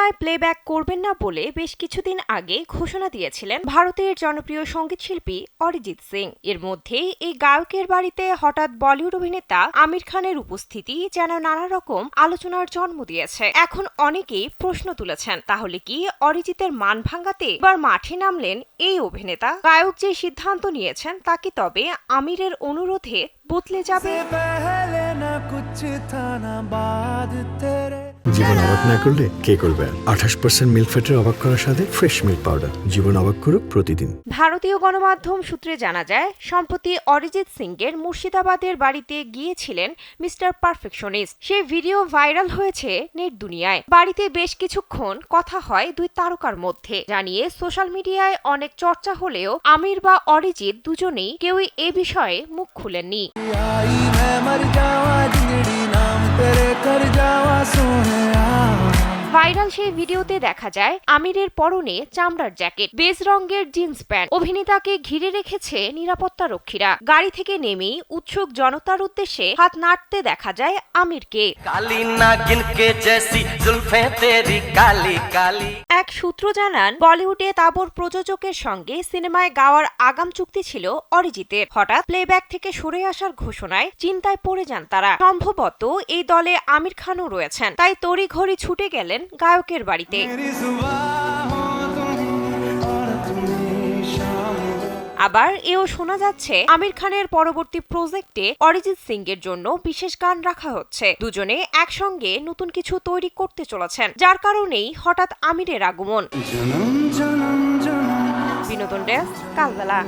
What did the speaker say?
সিনেমায় প্লেব্যাক করবেন না বলে বেশ কিছুদিন আগে ঘোষণা দিয়েছিলেন ভারতের জনপ্রিয় সঙ্গীতশিল্পী অরিজিৎ সিং। এর মধ্যেই এই গায়কের বাড়িতে হঠাৎ বলিউড অভিনেতা আমির খানের উপস্থিতি যেন নানা রকম আলোচনার জন্ম দিয়েছে। এখন অনেকেই প্রশ্ন তুলেছেন, তাহলে কি অরিজিতের মান ভাঙাতে এবার মাঠে নামলেন এই অভিনেতা? গায়ক যে সিদ্ধান্ত নিয়েছেন তা কি তবে আমিরের অনুরোধে বদলে যাবে? জীবন অবাক না করলে কে করবে? 28% মিল্ক ফ্যাটের অবাক করার সাথে ফ্রেশ মিল্ক পাউডার। জীবন অবাক করুক প্রতিদিন। ভারতীয় গণমাধ্যম সূত্রে জানা যায়, সম্প্রতি অরিজিৎ সিং এর মুর্শিদাবাদের বাড়িতে গিয়েছিলেন মিস্টার পারফেকশনিস্ট। সেই ভিডিও ভাইরাল হয়েছে নেট দুনিয়ায়। বাড়িতে বেশ কিছুক্ষণ কথা হয় দুই তারকার মধ্যে, জানিয়ে সোশ্যাল মিডিয়ায় অনেক চর্চা হলেও আমির বা অরিজিৎ দুজনেই কেউই এ বিষয়ে মুখ খুলেননি। ভাইরাল সেই ভিডিওতে দেখা যায় আমিরের পরনে চামড়ার জ্যাকেট, বেজ রঙের জিন্স প্যান্ট। অভিনেতাকে ঘিরে রেখেছে নিরাপত্তা রক্ষীরা। গাড়ি থেকে নেমেই উৎসুক জনতার উদ্দেশ্যে হাত নাড়তে দেখা যায় আমিরকে। এক সূত্র জানান, বলিউডে তাবর প্রযোজকের সঙ্গে সিনেমায় গাওয়ার আগাম চুক্তি ছিল অরিজিতের। হঠাৎ প্লেব্যাক থেকে সরে আসার ঘোষণায় চিন্তায় পড়ে যান তারা। সম্ভবত এই দলে আমির খানও রয়েছেন, তাই তড়িঘড়ি ছুটে গেলেন গায়কের বাড়িতে। আবার এও শোনা যাচ্ছে আমির খানের পরবর্তী প্রজেক্টে অরিজিৎ সিং এর জন্য বিশেষ গান রাখা হচ্ছে। দুজনে একসঙ্গে নতুন কিছু তৈরি করতে চলেছেন, যার কারণেই হঠাৎ আমিরের আগমন। বিনোদন ডেস্ক, কালবেলা।